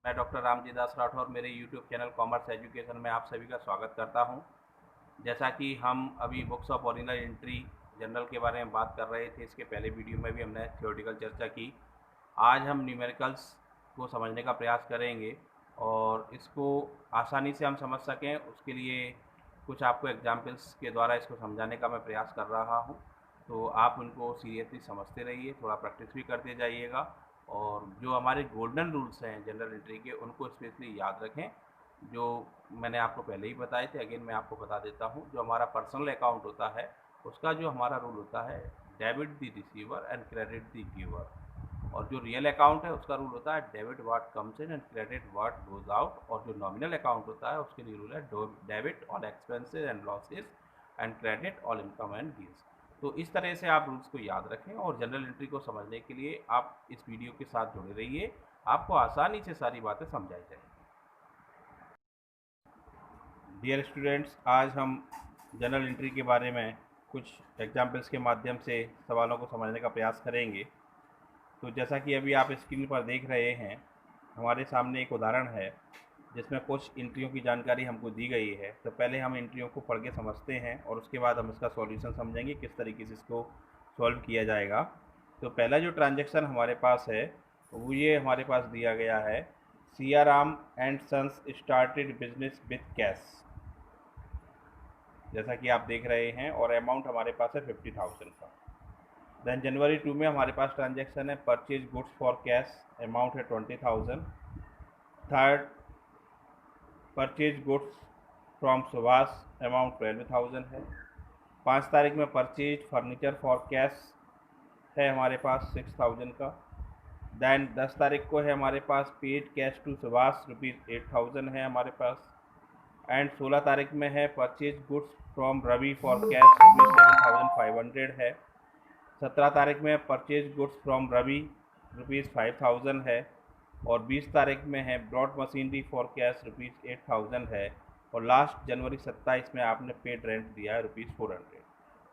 मैं डॉक्टर रामजी दास राठौर मेरे YouTube channel commerce education में आप सभी का स्वागत करता हूं। जैसा कि हम अभी books of ordinal entry general के बारे में बात कर रहे थे, इसके पहले वीडियो में भी हमने थ्योरेटिकल चर्चा की। आज हम न्यूमेरिकल्स को समझने का प्रयास करेंगे और इसको आसानी से हम समझ सकें उसके लिए कुछ आपको एग्जाम्पल्स के द्वारा इसको समझाने का मैं प्रयास कर रहा हूँ। तो आप उनको सीरियसली समझते रहिए, थोड़ा प्रैक्टिस भी करते जाइएगा और जो हमारे गोल्डन रूल्स हैं जनरल एंट्री के उनको स्पेशली याद रखें, जो मैंने आपको पहले ही बताए थे। अगेन मैं आपको बता देता हूँ, जो हमारा पर्सनल अकाउंट होता है उसका जो हमारा रूल होता है debit the receiver and credit the giver, और जो रियल अकाउंट है उसका रूल होता है debit what comes in and credit what goes out, और जो नॉमिनल अकाउंट होता है उसके लिए रूल है debit all expenses and losses and credit all income and gains. तो इस तरह से आप रूल्स को याद रखें और जनरल एंट्री को समझने के लिए आप इस वीडियो के साथ जुड़े रहिए, आपको आसानी से सारी बातें समझाई जाएंगी। डियर स्टूडेंट्स, आज हम जनरल एंट्री के बारे में कुछ एग्जाम्पल्स के माध्यम से सवालों को समझने का प्रयास करेंगे। तो जैसा कि अभी आप स्क्रीन पर देख रहे हैं, हमारे सामने एक उदाहरण है जिसमें कुछ एंट्रियों की जानकारी हमको दी गई है। तो पहले हम एंट्रियों को पढ़ के समझते हैं और उसके बाद हम इसका सॉल्यूशन समझेंगे किस तरीके से इसको सॉल्व किया जाएगा। तो पहला जो ट्रांजैक्शन हमारे पास है वो ये हमारे पास दिया गया है, Siyaram and sons started business with cash, जैसा कि आप देख रहे हैं, और अमाउंट हमारे पास है 50,000 का। देन जनवरी 2 में हमारे पास ट्रांजैक्शन है purchase goods for cash, amount है 20,000। Third, purchase goods from Subhash, amount 12,000 है। 5 तारीख में परचेज फर्नीचर फॉर कैश है हमारे पास 6,000 का। देन 10 तारीख को है हमारे पास पेड कैश टू सुभाष ₹8,000 है हमारे पास। एंड 16 तारीख में है purchase goods from Ravi for cash ₹7,500 है। 17 तारीख में परचेज गुड्स फ्रॉम रवि ₹5,000 है। और 20 तारीख में है ब्रॉड मशीनरी फॉर कैश ₹8,000 है। और लास्ट जनवरी 27 में आपने पेड रेंट दिया है ₹400।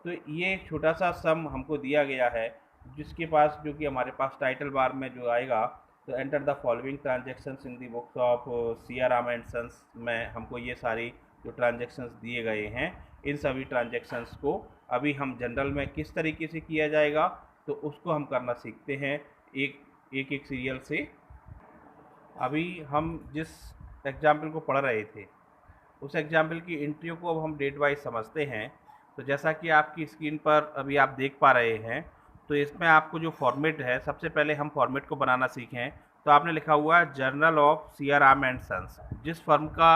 तो ये एक छोटा सा सम हमको दिया गया है, जिसके पास जो कि हमारे पास टाइटल बार में जो आएगा, तो enter the following transactions in the books of Siyaram and sons में हमको ये सारी जो ट्रांजेक्शन्स दिए गए हैं, इन सभी ट्रांजेक्शन्स को अभी हम जनरल में किस तरीके से किया जाएगा तो उसको हम करना सीखते हैं एक एक सीरियल से। अभी हम जिस एग्जाम्पल को पढ़ रहे थे उस एग्जाम्पल की एंट्रियों को अब हम डेट वाइज समझते हैं। तो जैसा कि आपकी स्क्रीन पर अभी आप देख पा रहे हैं, तो इसमें आपको जो फॉर्मेट है, सबसे पहले हम फॉर्मेट को बनाना सीखें। तो आपने लिखा हुआ है journal of Siyaram and sons. जिस फर्म का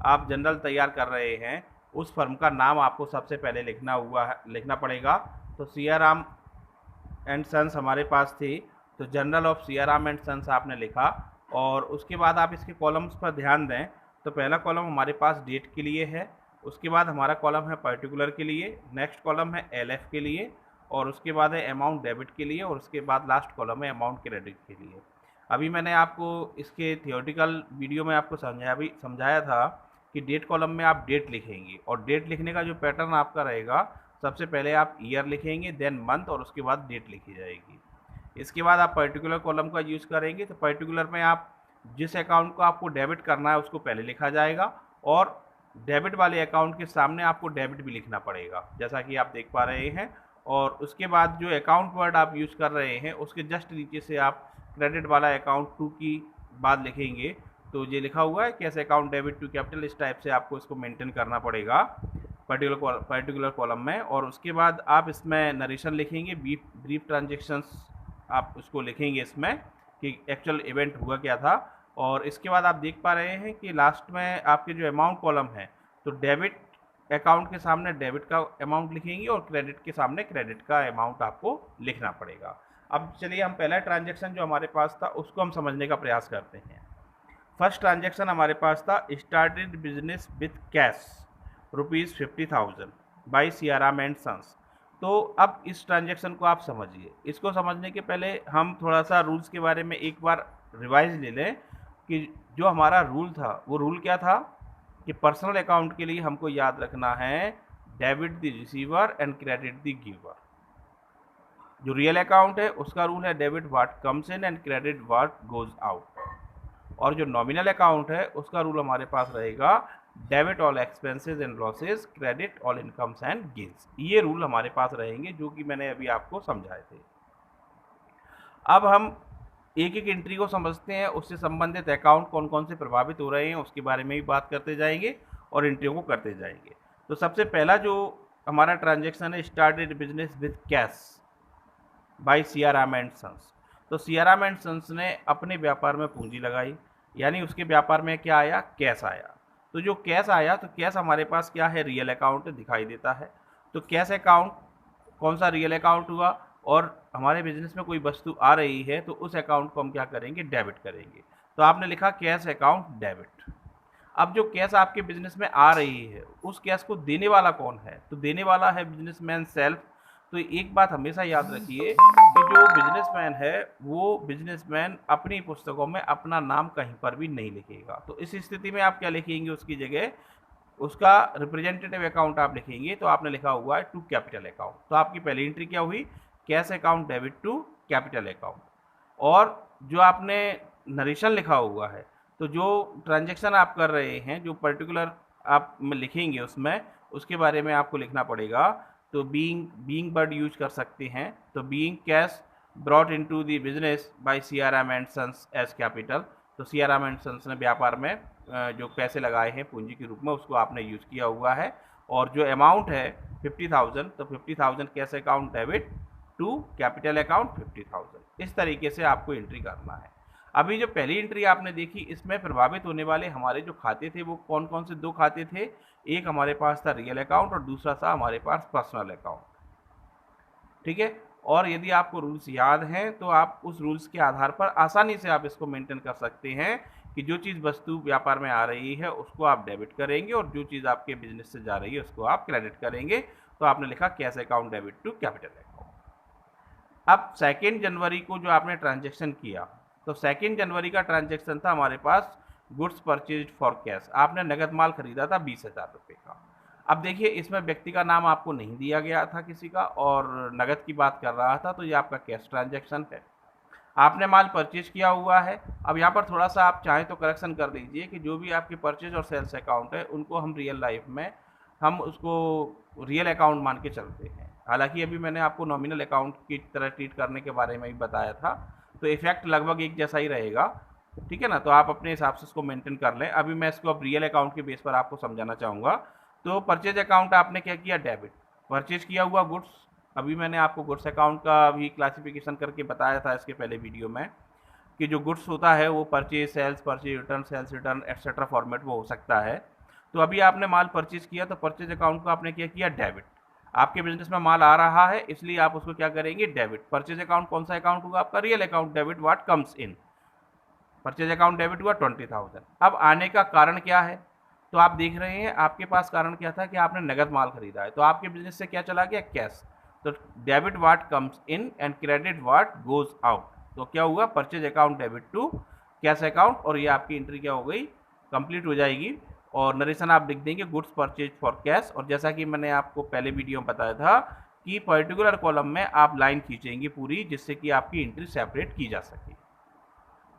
आप जर्नल तैयार कर रहे हैं उस फर्म का नाम आपको सबसे पहले लिखना पड़ेगा। तो सियाराम एंड सन्स हमारे पास थी, तो journal of Siyaram and sons आपने लिखा। और उसके बाद आप इसके कॉलम्स पर ध्यान दें, तो पहला कॉलम हमारे पास डेट के लिए है, उसके बाद हमारा कॉलम है पर्टिकुलर के लिए, नेक्स्ट कॉलम है एलएफ के लिए, और उसके बाद है अमाउंट डेबिट के लिए, और उसके बाद लास्ट कॉलम है अमाउंट क्रेडिट के लिए। अभी मैंने आपको इसके थियोरेटिकल वीडियो में आपको समझाया था कि डेट कॉलम में आप डेट लिखेंगे, और डेट लिखने का जो पैटर्न आपका रहेगा, सबसे पहले आप ईयर लिखेंगे, देन मंथ, और उसके बाद डेट लिखी जाएगी। इसके बाद आप पर्टिकुलर कॉलम का यूज़ करेंगे, तो पर्टिकुलर में आप जिस अकाउंट को आपको डेबिट करना है उसको पहले लिखा जाएगा, और डेबिट वाले अकाउंट के सामने आपको डेबिट भी लिखना पड़ेगा, जैसा कि आप देख पा रहे हैं। और उसके बाद जो अकाउंट वर्ड आप यूज़ कर रहे हैं उसके जस्ट नीचे से आप क्रेडिट वाला अकाउंट टू की बाद लिखेंगे। तो ये लिखा हुआ है cash account debit to capital, इस टाइप से आपको इसको मेंटेन करना पड़ेगा पर्टिकुलर कॉलम में। और उसके बाद आप इसमें नरेशन लिखेंगे, ब्रीफ ट्रांजेक्शन्स आप उसको लिखेंगे इसमें कि एक्चुअल इवेंट हुआ क्या था। और इसके बाद आप देख पा रहे हैं कि लास्ट में आपके जो अमाउंट कॉलम है, तो डेबिट अकाउंट के सामने डेबिट का अमाउंट लिखेंगे और क्रेडिट के सामने क्रेडिट का अमाउंट आपको लिखना पड़ेगा। अब चलिए हम पहला ट्रांजेक्शन जो हमारे पास था उसको हम समझने का प्रयास करते हैं। फर्स्ट ट्रांजेक्शन हमारे पास था started business with cash ₹50,000 by Siyaram and sons. तो अब इस ट्रांजेक्शन को आप समझिए। इसको समझने के पहले हम थोड़ा सा रूल्स के बारे में एक बार रिवाइज ले लें कि जो हमारा रूल था वो रूल क्या था कि पर्सनल अकाउंट के लिए हमको याद रखना है debit the receiver and credit the giver. जो रियल अकाउंट है उसका रूल है debit what comes in and credit what goes out. और जो नॉमिनल अकाउंट है उसका रूल हमारे पास रहेगा debit all expenses and losses, credit all incomes and gains. ये रूल हमारे पास रहेंगे जो कि मैंने अभी आपको समझाए थे। अब हम एक एक एंट्री को समझते हैं, उससे संबंधित अकाउंट कौन कौन से प्रभावित हो रहे हैं उसके बारे में भी बात करते जाएंगे और एंट्रियों को करते जाएंगे। तो सबसे पहला जो हमारा ट्रांजेक्शन है, started business with cash by Siyaram and sons. तो सियाराम एंड सन्स ने अपने व्यापार में पूंजी लगाई, यानी उसके व्यापार में क्या आया, कैश आया। तो जो कैश आया, तो कैश हमारे पास क्या है, रियल अकाउंट दिखाई देता है। तो कैश अकाउंट कौन सा रियल अकाउंट हुआ, और हमारे बिजनेस में कोई वस्तु आ रही है तो उस अकाउंट को हम क्या करेंगे, डेबिट करेंगे। तो आपने लिखा कैश अकाउंट डेबिट। अब जो कैश आपके बिजनेस में आ रही है उस कैश को देने वाला कौन है, तो देने वाला है बिजनेसमैन सेल्फ। तो एक बात हमेशा याद रखिए कि जो बिजनेसमैन है वो बिजनेसमैन अपनी पुस्तकों में अपना नाम कहीं पर भी नहीं लिखेगा। तो इस स्थिति में आप क्या लिखेंगे, उसकी जगह उसका रिप्रेजेंटेटिव अकाउंट आप लिखेंगे। तो आपने लिखा हुआ है टू कैपिटल अकाउंट। तो आपकी पहली एंट्री क्या हुई, cash account debit to capital account. और जो आपने नरेशन लिखा हुआ है, तो जो ट्रांजेक्शन आप कर रहे हैं, जो पर्टिकुलर आप लिखेंगे उसमें, उसके बारे में आपको लिखना पड़ेगा। तो बीइंग वर्ड यूज कर सकते हैं। तो being cash brought into the business by CRM and sons as capital. तो सीआरएम एंड सन्स ने व्यापार में जो पैसे लगाए हैं पूंजी के रूप में, उसको आपने यूज किया हुआ है। और जो अमाउंट है 50,000, तो 50,000 cash account debit to capital account 50,000। इस तरीके से आपको एंट्री करना है। अभी जो पहली एंट्री आपने देखी, इसमें प्रभावित होने वाले हमारे जो खाते थे वो कौन कौन से दो खाते थे, एक हमारे पास था रियल अकाउंट और दूसरा था हमारे पास पर्सनल अकाउंट। ठीक है। और यदि आपको रूल्स याद हैं तो आप उस रूल्स के आधार पर आसानी से आप इसको मेंटेन कर सकते हैं कि जो चीज़ वस्तु व्यापार में आ रही है उसको आप डेबिट करेंगे और जो चीज़ आपके बिजनेस से जा रही है उसको आप क्रेडिट करेंगे। तो आपने लिखा cash account debit to capital account. अब 2 जनवरी को जो आपने ट्रांजेक्शन किया, तो 2 जनवरी का ट्रांजेक्शन था हमारे पास गुड्स परचेज फॉर कैश। आपने नगद माल खरीदा था 20,000 रुपये का। अब देखिए, इसमें व्यक्ति का नाम आपको नहीं दिया गया था किसी का, और नगद की बात कर रहा था, तो ये आपका कैश ट्रांजैक्शन है। आपने माल परचेज किया हुआ है। अब यहाँ पर थोड़ा सा आप चाहें तो करेक्शन कर दीजिए कि जो भी आपके परचेज और सेल्स अकाउंट है उनको हम रियल लाइफ में हम उसको रियल अकाउंट मान के चलते हैं। हालांकि अभी मैंने आपको नॉमिनल अकाउंट की तरह ट्रीट करने के बारे में भी बताया था, तो इफेक्ट लगभग एक जैसा ही रहेगा। ठीक है ना। तो आप अपने हिसाब से इसको मेंटेन कर लें। अभी मैं इसको अब रियल अकाउंट के बेस पर आपको समझाना चाहूँगा। तो परचेज अकाउंट आपने क्या किया, डेबिट। परचेज किया हुआ गुड्स, अभी मैंने आपको गुड्स अकाउंट का भी क्लासिफिकेशन करके बताया था इसके पहले वीडियो में कि जो गुड्स होता है वो purchase, sales, purchase return, sales return etcetera format वो हो सकता है। तो अभी आपने माल परचेज किया, तो परचेज अकाउंट को आपने क्या किया, डेबिट। आपके बिजनेस में माल आ रहा है इसलिए आप उसको क्या करेंगे, डेबिट। परचेज अकाउंट कौन सा अकाउंट होगा आपका, real account debit what comes in. Purchase account debit हुआ 20,000। अब आने का कारण क्या है, तो आप देख रहे हैं आपके पास कारण क्या था कि आपने नगद माल खरीदा है, तो आपके बिजनेस से क्या चला गया, कैश। तो debit what comes in and credit what goes out. तो क्या हुआ, purchase account debit to cash account, और ये आपकी एंट्री क्या हो गई, कंप्लीट हो जाएगी। और नरेशन आप लिख देंगे गुड्स परचेज फॉर कैश। और जैसा कि मैंने आपको पहले वीडियो में बताया था कि पर्टिकुलर कॉलम में आप लाइन खींचेंगे पूरी, जिससे कि आपकी एंट्री सेपरेट की जा सके।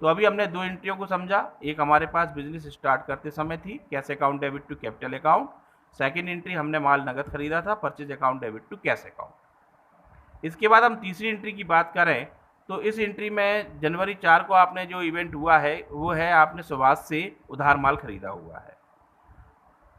तो अभी हमने दो एंट्रियों को समझा। एक हमारे पास बिजनेस स्टार्ट करते समय थी, cash account debit to capital account. Second entry हमने माल नगद खरीदा था, purchase account debit to cash account. इसके बाद हम तीसरी एंट्री की बात करें तो इस एंट्री में जनवरी 4 को आपने जो इवेंट हुआ है वो है आपने सुभाष से उधार माल खरीदा हुआ है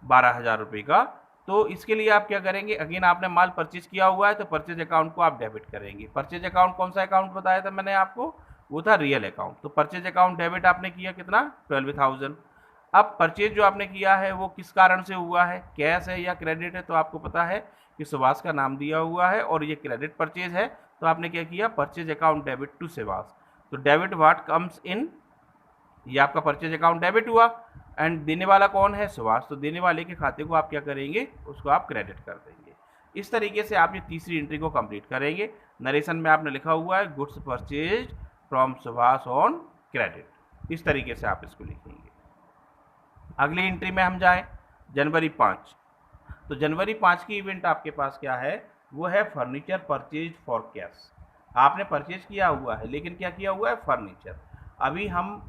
12,000 रुपये का। तो इसके लिए आप क्या करेंगे, अगेन आपने माल परचेज किया हुआ है तो परचेज अकाउंट को आप डेबिट करेंगे। परचेज अकाउंट कौन सा अकाउंट बताया था मैंने आपको, वो था रियल अकाउंट। तो परचेज अकाउंट डेबिट आपने किया कितना, 12,000। अब परचेज जो आपने किया है वो किस कारण से हुआ है, कैश है या क्रेडिट है, तो आपको पता है कि सुभाष का नाम दिया हुआ है और ये क्रेडिट परचेज है। तो आपने क्या किया, purchase account debit to Subhash. तो डेबिट व्हाट कम्स इन, ये आपका परचेज अकाउंट डेबिट हुआ, एंड देने वाला कौन है, सुभाष। तो देने वाले के खाते को आप क्या करेंगे, उसको आप क्रेडिट कर देंगे। इस तरीके से आप ये तीसरी एंट्री को कंप्लीट करेंगे। नरेशन में आपने लिखा हुआ है goods purchase from Subhash on credit. इस तरीके से आप इसको लिखेंगे। अगली एंट्री में हम जाएं, जनवरी 5। तो जनवरी 5 की इवेंट आपके पास क्या है, वो है फर्नीचर परचेज फॉर कैश। आपने परचेज किया हुआ है लेकिन क्या किया हुआ है, फर्नीचर। अभी हम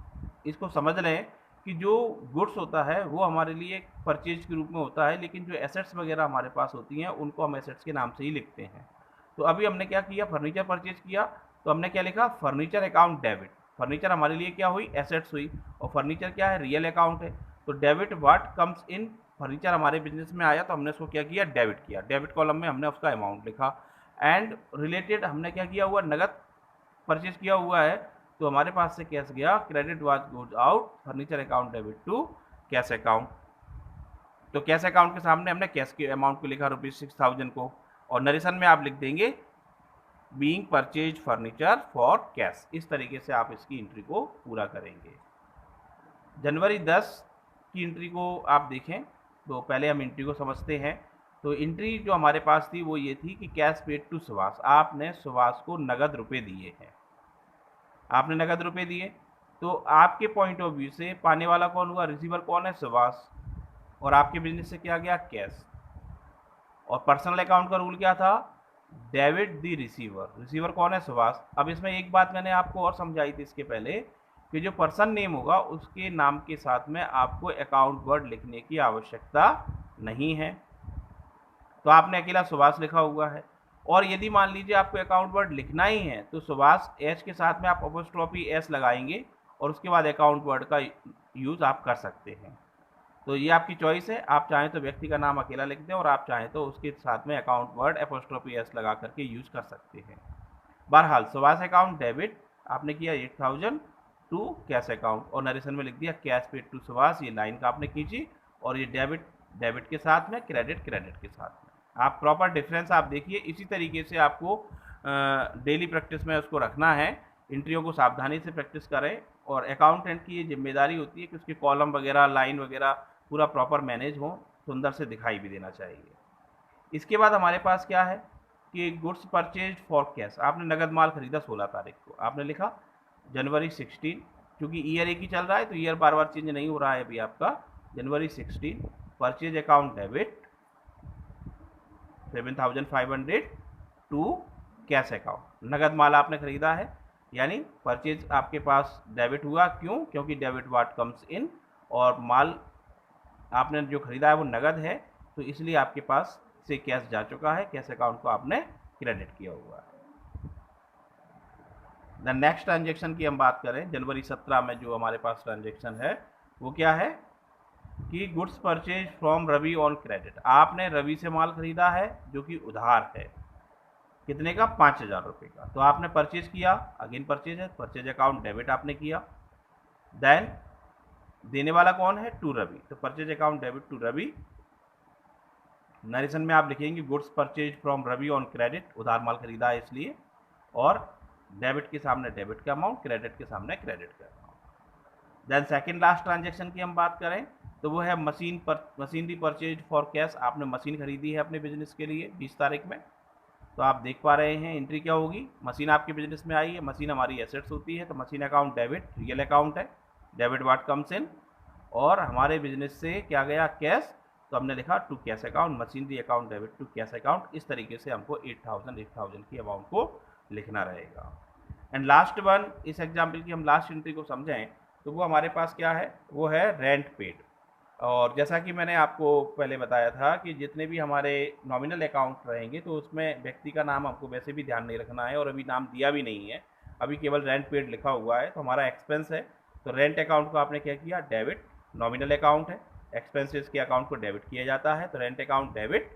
इसको समझ लें कि जो गुड्स होता है वो हमारे लिए परचेज के रूप में होता है, लेकिन जो एसेट्स वगैरह हमारे पास होती हैं उनको हम एसेट्स के नाम से ही लिखते हैं। तो अभी हमने क्या किया, फर्नीचर परचेज किया, तो हमने क्या लिखा, फर्नीचर अकाउंट डेबिट। फर्नीचर हमारे लिए क्या हुई, एसेट्स हुई, और फर्नीचर क्या है, रियल अकाउंट है। तो debit what comes in, furniture हमारे बिजनेस में आया तो हमने उसको क्या किया, डेबिट किया। डेबिट कॉलम में हमने उसका अमाउंट लिखा। एंड रिलेटेड हमने क्या किया हुआ, नगद परचेज किया हुआ है, तो हमारे पास से कैश गया, credit what goes out, furniture account debit to cash account. तो कैश अकाउंट के सामने हमने कैश के अमाउंट को लिखा ₹6000 को, और नरेशन में आप लिख देंगे being purchase furniture for cash. इस तरीके से आप इसकी एंट्री को पूरा करेंगे। जनवरी 10 की एंट्री को आप देखें तो पहले हम एंट्री को समझते हैं। तो एंट्री जो हमारे पास थी वो ये थी कि कैश पेड टू सुभाष, आपने सुभाष को नगद रुपए दिए हैं, आपने नगद रुपए दिए। तो आपके पॉइंट ऑफ व्यू से पाने वाला कौन हुआ, रिसीवर कौन है, सुभाष, और आपके बिजनेस से क्या गया, कैश। और पर्सनल अकाउंट का रूल क्या था, डेबिट द रिसीवर, रिसीवर कौन है, सुभाष। अब इसमें एक बात मैंने आपको और समझाई थी इसके पहले कि जो पर्सन नेम होगा उसके नाम के साथ में आपको अकाउंट वर्ड लिखने की आवश्यकता नहीं है, तो आपने अकेला सुभाष लिखा हुआ है। और यदि मान लीजिए आपको अकाउंट वर्ड लिखना ही है तो सुभाष एच के साथ में आप अपोस्ट्रोफी एस लगाएंगे और उसके बाद अकाउंट वर्ड का यूज़ आप कर सकते हैं। तो ये आपकी चॉइस है, आप चाहें तो व्यक्ति का नाम अकेला लिख दें और आप चाहें तो उसके साथ में अकाउंट वर्ड अपोस्ट्रोफी एस लगा करके यूज़ कर सकते हैं। बहरहाल सुभाष अकाउंट डेबिट आपने किया 8000 टू कैश अकाउंट, और नरेशन में लिख दिया कैश पेड टू सुभाष, ये लाइन का आपने खींची, और ये डेबिट डेबिट के साथ में, क्रेडिट क्रेडिट के साथ में। आप प्रॉपर डिफरेंस आप देखिए, इसी तरीके से आपको डेली प्रैक्टिस में उसको रखना है। एंट्रियों को सावधानी से प्रैक्टिस करें, और अकाउंटेंट की ये जिम्मेदारी होती है कि उसके कॉलम वगैरह, लाइन वगैरह पूरा प्रॉपर मैनेज हो, सुंदर से दिखाई भी देना चाहिए। इसके बाद हमारे पास क्या है कि गुड्स परचेज फॉर कैश, आपने नगद माल खरीदा 16 तारीख को, आपने लिखा जनवरी 16, क्योंकि ईयर एक ही चल रहा है तो ईयर बार बार चेंज नहीं हो रहा है अभी आपका। जनवरी 16 purchase account debit 7500 to cash account, नगद माल आपने खरीदा है, यानी परचेज आपके पास डेबिट हुआ। क्यों, क्योंकि डेबिट वाट कम्स इन, और माल आपने जो खरीदा है वो नगद है, तो इसलिए आपके पास से कैश जा चुका है, कैश अकाउंट को आपने क्रेडिट किया हुआ है। द नेक्स्ट ट्रांजेक्शन की हम बात करें, जनवरी 17 में जो हमारे पास ट्रांजेक्शन है वो क्या है कि goods purchase from Ravi on credit, आपने रवि से माल खरीदा है जो कि उधार है, कितने का, 5000 रुपये का, तो आपने परचेज किया, अगेन परचेज है, परचेज अकाउंट डेबिट आपने किया। देन देने वाला कौन है, टू रवि, तो purchase account debit to Ravi. Narration में आप लिखेंगे goods purchase from Ravi on credit, उधार माल खरीदा है इसलिए, और डेबिट के सामने डेबिट का अमाउंट, क्रेडिट के सामने क्रेडिट का amount. Then second last transaction की हम बात करें तो वो है मशीनरी परचेज फॉर कैश, आपने मशीन खरीदी है अपने बिजनेस के लिए 20 तारीख में, तो आप देख पा रहे हैं एंट्री क्या होगी, मशीन आपके बिजनेस में आई है, मशीन हमारी एसेट्स होती है, तो machine account debit, real account है, डेबिट वाट कम्स इन, और हमारे बिजनेस से क्या गया, कैश, तो हमने लिखा to cash account, machinery account debit to cash account. इस तरीके से हमको 8000 की अमाउंट को लिखना रहेगा। एंड लास्ट वन, इस एग्जाम्पल की हम लास्ट एंट्री को समझें तो वो हमारे पास क्या है, वो है रेंट पेड। और जैसा कि मैंने आपको पहले बताया था कि जितने भी हमारे नॉमिनल अकाउंट रहेंगे तो उसमें व्यक्ति का नाम हमको वैसे भी ध्यान नहीं रखना है, और अभी नाम दिया भी नहीं है, अभी केवल रेंट पेड लिखा हुआ है, तो हमारा एक्सपेंस है, तो रेंट अकाउंट को आपने क्या किया, डेबिट, नॉमिनल अकाउंट है, एक्सपेंसेस के अकाउंट को डेबिट किया जाता है, तो rent account debit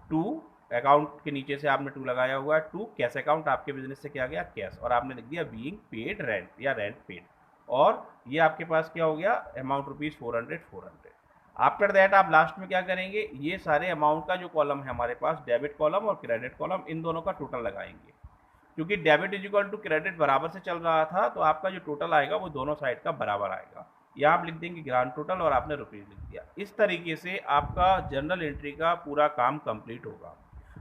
to, account के नीचे से आपने टू लगाया हुआ है, टू कैश अकाउंट, आपके बिजनेस से क्या गया, कैश, और आपने लिख दिया बीइंग पेड रेंट या रेंट पेड, और ये आपके पास क्या हो गया, अमाउंट ₹400। आफ्टर दैट आप लास्ट में क्या करेंगे, ये सारे अमाउंट का जो कॉलम है हमारे पास, डेबिट कॉलम और क्रेडिट कॉलम, इन दोनों का टोटल लगाएंगे, क्योंकि debit is equal to credit बराबर से चल रहा था, तो आपका जो टोटल आएगा वो दोनों साइड का बराबर आएगा। यहाँ आप लिख देंगे ग्रांड टोटल और आपने रुपीज़ लिख दिया। इस तरीके से आपका जर्नल एंट्री का पूरा काम कंप्लीट होगा।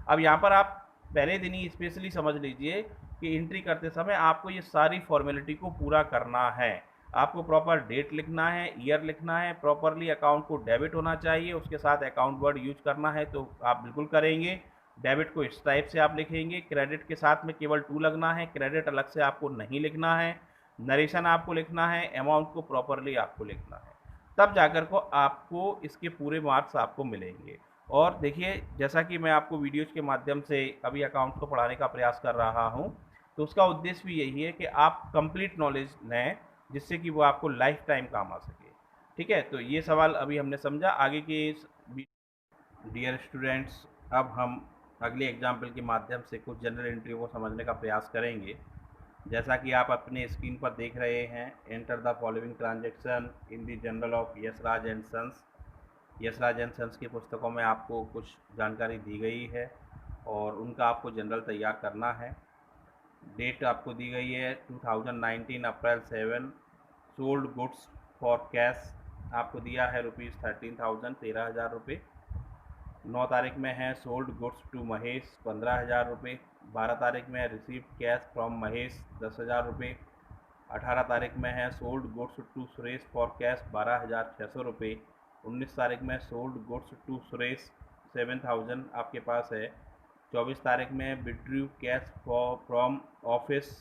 अब यहाँ पर आप पहले दिन ही स्पेशली समझ लीजिए कि एंट्री करते समय आपको ये सारी फॉर्मेलिटी को पूरा करना है, आपको प्रॉपर डेट लिखना है, ईयर लिखना है, प्रॉपरली अकाउंट को डेबिट होना चाहिए, उसके साथ अकाउंट वर्ड यूज करना है तो आप बिल्कुल करेंगे। डेबिट को इस टाइप से आप लिखेंगे, क्रेडिट के साथ में केवल टू लगना है, क्रेडिट अलग से आपको नहीं लिखना है। नरेशन आपको लिखना है, अमाउंट को प्रॉपरली आपको लिखना है, तब जाकर को आपको इसके पूरे मार्क्स आपको मिलेंगे। और देखिए, जैसा कि मैं आपको वीडियोज़ के माध्यम से अभी अकाउंट्स को पढ़ाने का प्रयास कर रहा हूँ, तो उसका उद्देश्य भी यही है कि आप कंप्लीट नॉलेज लें, जिससे कि वो आपको लाइफ टाइम काम आ सके। ठीक है, तो ये सवाल अभी हमने समझा। आगे के डियर स्टूडेंट्स, अब हम अगले एग्जाम्पल के माध्यम से कुछ जनरल एंट्री को समझने का प्रयास करेंगे। जैसा कि आप अपने स्क्रीन पर देख रहे हैं, enter the following transaction in the journal of Yashraj and sons. Yashraj and sons की पुस्तकों में आपको कुछ जानकारी दी गई है और उनका आपको जनरल तैयार करना है। डेट आपको दी गई है 2019 अप्रैल 7। सोल्ड गुड्स फॉर कैश आपको दिया है ₹13,000, 13,000 रुपये। 9 तारीख में है सोल्ड गुड्स टू महेश, 15,000 रुपये। 12 तारीख में है रिसीव्ड कैश फ्रॉम महेश, 10,000 रुपये। 18 तारीख में है sold goods to Suresh for cash, 12,600 रुपये। 19 तारीख में सोल्ड गुड्स टू सुरेश, 7,000 आपके पास है। 24 तारीख में withdrew cash from office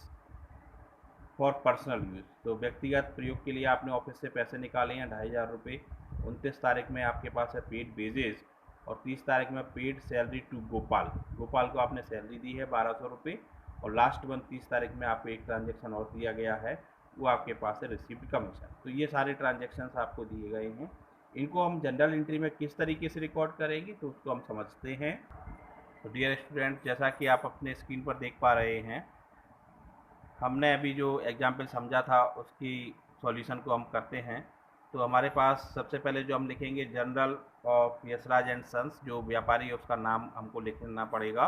for personal use, तो व्यक्तिगत प्रयोग के लिए आपने ऑफिस से पैसे निकाले हैं 2,500 रुपये। 29 तारीख में आपके पास है पेड बेजेस। और 30 तारीख में paid salary to Gopal, Gopal को आपने सैलरी दी है 1,200 रुपये। और लास्ट वन 30 तारीख में आपको एक ट्रांजेक्शन और दिया गया है, वो आपके पास है रिसीव्ड कमीशन। तो ये सारे ट्रांजेक्शन्स आपको दिए गए हैं। इनको हम जनरल एंट्री में किस तरीके से रिकॉर्ड करेंगे, तो उसको हम समझते हैं। तो डियर स्टूडेंट, जैसा कि आप अपने स्क्रीन पर देख पा रहे हैं, हमने अभी जो एग्जाम्पल समझा था उसकी सॉल्यूशन को हम करते हैं। तो हमारे पास सबसे पहले जो हम लिखेंगे, general of Yashraj and sons, जो व्यापारी है उसका नाम हमको लिखना पड़ेगा।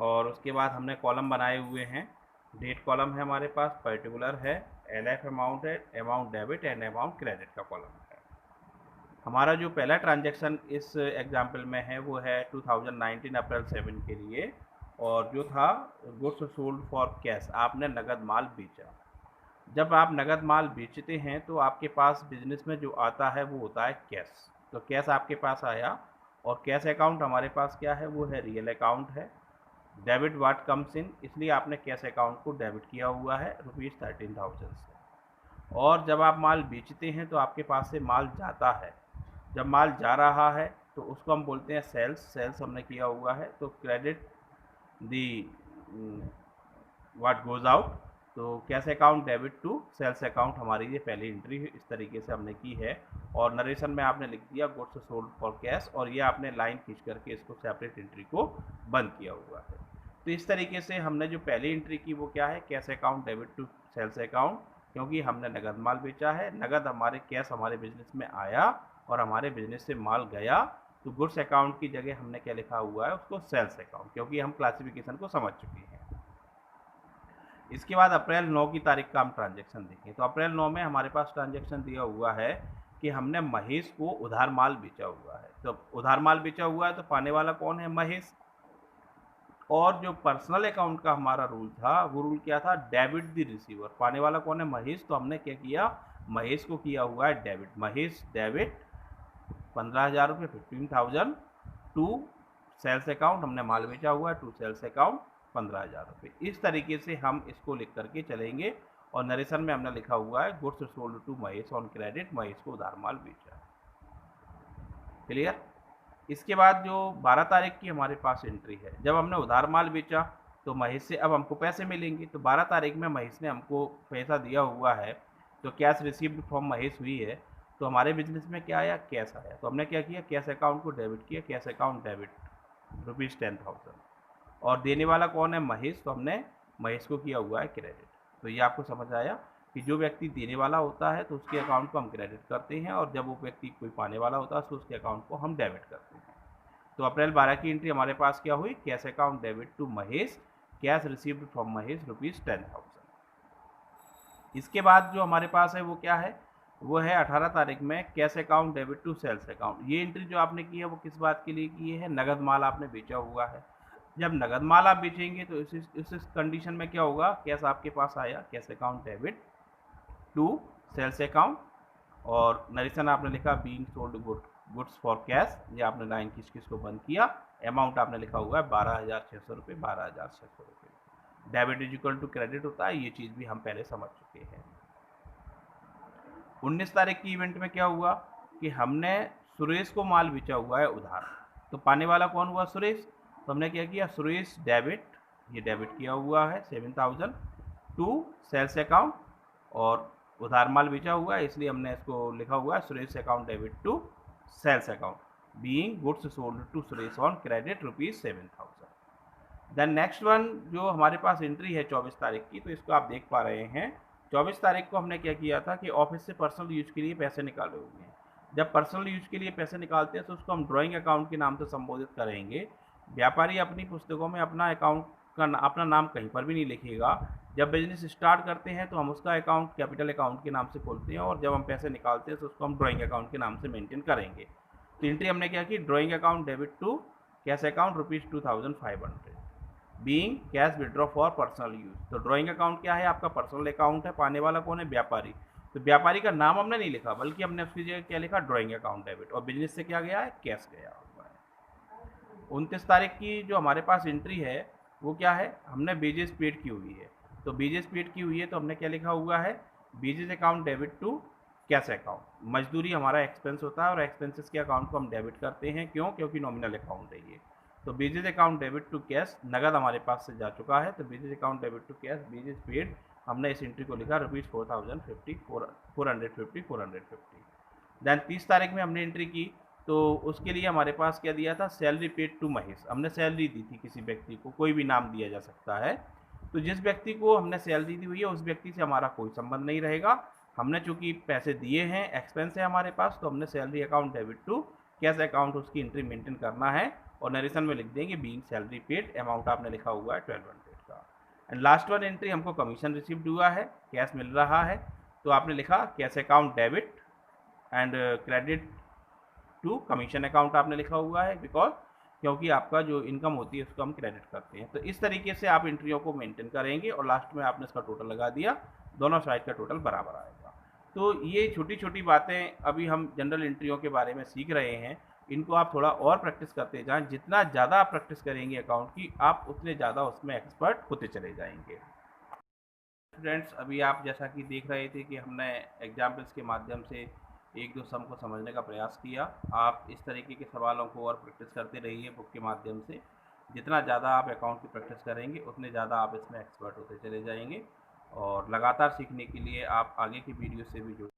और उसके बाद हमने कॉलम बनाए हुए हैं। डेट कॉलम है हमारे पास, पर्टिकुलर है, LF अमाउंट है, amount debit and amount credit का कॉलम है। हमारा जो पहला ट्रांजैक्शन इस एग्जाम्पल में है वो है 2019 अप्रैल 7 के लिए, और जो था गुड्स सोल्ड फॉर कैश, आपने नगद माल बेचा। जब आप नगद माल बेचते हैं तो आपके पास बिजनेस में जो आता है वो होता है कैश। तो कैश आपके पास आया, और कैश अकाउंट हमारे पास क्या है, वो है रियल अकाउंट है। डेबिट वाट कम्स इन, इसलिए आपने कैश अकाउंट को डेबिट किया हुआ है ₹13,000 से। और जब आप माल बेचते हैं तो आपके पास से माल जाता है। जब माल जा रहा है तो उसको हम बोलते हैं सेल्स, सेल्स हमने किया हुआ है। तो credit the what goes out, तो cash account debit to sales account, हमारी ये पहली एंट्री इस तरीके से हमने की है। और नरेशन में आपने लिख दिया गुड्स सोल्ड फॉर कैश, और ये आपने लाइन खींच करके इसको सेपरेट एंट्री को बंद किया हुआ है। तो इस तरीके से हमने जो पहली एंट्री की वो क्या है, cash account debit to sales account, क्योंकि हमने नगद माल बेचा है। नगद हमारे कैश हमारे बिजनेस में आया और हमारे बिजनेस से माल गया, तो गुड्स अकाउंट की जगह हमने क्या लिखा हुआ है उसको सेल्स अकाउंट, क्योंकि हम क्लासिफिकेशन को समझ चुके हैं। इसके बाद अप्रैल 9 की तारीख का हम ट्रांजैक्शन देखें। तो अप्रैल 9 में हमारे पास ट्रांजैक्शन दिया हुआ है कि हमने महेश को उधार माल बेचा हुआ है। तो उधार माल बेचा हुआ है तो पाने वाला कौन है, महेश। और जो पर्सनल अकाउंट का हमारा रूल था, वो रूल क्या था, डेबिट द रिसीवर। पाने वाला कौन है, महेश। तो हमने क्या किया, महेश को किया हुआ है डेबिट। महेश डेबिट 15,000 रुपये, 15,000 टू सेल्स अकाउंट, हमने माल बेचा हुआ है, टू सेल्स अकाउंट 15,000 रुपये। इस तरीके से हम इसको लिख करके चलेंगे। और नरेशन में हमने लिखा हुआ है goods sold to Mahesh on credit, Mahesh को उधार माल बेचा। क्लियर। इसके बाद जो 12 तारीख की हमारे पास एंट्री है, जब हमने उधार माल बेचा तो महेश से अब हमको पैसे मिलेंगे। तो 12 तारीख में महेश ने हमको पैसा दिया हुआ है, तो कैश रिसीव्ड फ्रॉम महेश हुई है। तो हमारे बिजनेस में क्या आया, कैश आया। तो हमने क्या किया, कैश अकाउंट को डेबिट किया, कैश अकाउंट डेबिट ₹10,000। और देने वाला कौन है, महेश। तो हमने महेश को किया हुआ है क्रेडिट। तो ये आपको समझ आया कि जो व्यक्ति देने वाला होता है तो उसके अकाउंट को हम क्रेडिट करते हैं, और जब वो व्यक्ति कोई पाने वाला होता है तो उसके अकाउंट को हम डेबिट करते हैं। तो अप्रैल 12 की एंट्री हमारे पास क्या हुई, cash account debit to Mahesh, cash received from Mahesh ₹10,000। इसके बाद जो हमारे पास है वो क्या है, वो है 18 तारीख में cash account debit to sales account. ये एंट्री जो आपने की है वो किस बात के लिए की है, नगद माल आपने बेचा हुआ है। जब नगद माल आप बेचेंगे तो इस कंडीशन में क्या होगा, कैश आपके पास आया, cash account debit to sales account. और नरेशन आपने लिखा being sold goods for cash, ये आपने लाइन खींच के इसको बंद किया। अमाउंट आपने लिखा हुआ है 12,600 रुपये, 12,600 रुपये। Debit is equal to credit होता है, ये चीज़ भी हम पहले समझ चुके हैं। 19 तारीख की इवेंट में क्या हुआ कि हमने सुरेश को माल बेचा हुआ है उधार, तो पाने वाला कौन हुआ? सुरेश। तो हमने क्या किया, सुरेश डेबिट, ये डेबिट किया हुआ है 7000 टू सेल्स अकाउंट, और उधार माल बेचा हुआ है इसलिए हमने इसको लिखा हुआ है Suresh account debit to sales account being goods sold to Suresh on credit ₹7000। Then next one जो हमारे पास एंट्री है 24 तारीख की, तो इसको आप देख पा रहे हैं। 24 तारीख को हमने क्या किया था कि ऑफिस से पर्सनल यूज के लिए पैसे निकाले हुए हैं। जब पर्सनल यूज के लिए पैसे निकालते हैं तो उसको हम ड्राइंग अकाउंट के नाम से संबोधित करेंगे। व्यापारी अपनी पुस्तकों में अपना अकाउंट का अपना नाम कहीं पर भी नहीं लिखेगा। जब बिजनेस स्टार्ट करते हैं तो हम उसका अकाउंट कैपिटल अकाउंट के नाम से खोलते हैं, और जब हम पैसे निकालते हैं तो उसको हम ड्राइंग अकाउंट के नाम से मेंटेन करेंगे। तो एंट्री हमने क्या की, drawing account debit to cash account ₹2500 being cash withdraw for personal use. तो ड्राइंग अकाउंट क्या है? आपका पर्सनल अकाउंट है, पाने वाला कौन है? व्यापारी। तो व्यापारी का नाम हमने नहीं लिखा, बल्कि हमने उसकी जगह क्या लिखा? ड्राइंग अकाउंट डेबिट, और बिजनेस से क्या गया है? कैश गया हुआ है। 29 तारीख की जो हमारे पास एंट्री है वो क्या है? हमने बेजेस पेड की हुई है, तो बेजेस पेड की हुई है तो हमने क्या लिखा हुआ है? Wages account debit to cash account. मजदूरी हमारा एक्सपेंस होता है और एक्सपेंसेस के अकाउंट को हम डेबिट करते हैं, क्यों? क्योंकि नॉमिनल अकाउंट है ये। तो wages account debit to cash, नगद हमारे पास से जा चुका है, तो wages account debit to cash wages paid, हमने इस एंट्री को लिखा ₹4050 देन 30 तारीख में हमने एंट्री की, तो उसके लिए हमारे पास क्या दिया था? Salary paid to Mahesh. हमने सैलरी दी थी किसी व्यक्ति को, कोई भी नाम दिया जा सकता है। तो जिस व्यक्ति को हमने सैलरी दी हुई है उस व्यक्ति से हमारा कोई संबंध नहीं रहेगा। हमने चूंकि पैसे दिए हैं, एक्सपेंस है हमारे पास, तो हमने salary account debit to cash account उसकी एंट्री मेंटेन करना है, और नरेशन में लिख देंगे बीइंग सैलरी पेड, अमाउंट आपने लिखा हुआ है 1200 का। एंड लास्ट वन एंट्री, हमको कमीशन रिसीव्ड हुआ है, कैश मिल रहा है, तो आपने लिखा cash account debit and credit to commission account आपने लिखा हुआ है, बिकॉज क्योंकि आपका जो इनकम होती है उसको हम क्रेडिट करते हैं। तो इस तरीके से आप एंट्रियों को मेंटेन करेंगे और लास्ट में आपने इसका टोटल लगा दिया, दोनों साइड का टोटल बराबर आएगा। तो ये छोटी छोटी बातें अभी हम जनरल एंट्रियों के बारे में सीख रहे हैं, इनको आप थोड़ा और प्रैक्टिस करते जाएं। जितना ज़्यादा आप प्रैक्टिस करेंगे अकाउंट की, आप उतने ज़्यादा उसमें एक्सपर्ट होते चले जाएंगे। स्टूडेंट्स, अभी आप जैसा कि देख रहे थे कि हमने एग्जाम्पल्स के माध्यम से एक दो सम को समझने का प्रयास किया। आप इस तरीके के सवालों को और प्रैक्टिस करते रहिए बुक के माध्यम से। जितना ज़्यादा आप अकाउंट की प्रैक्टिस करेंगे उतने ज़्यादा आप इसमें एक्सपर्ट होते चले जाएंगे, और लगातार सीखने के लिए आप आगे की वीडियो से भी जुड़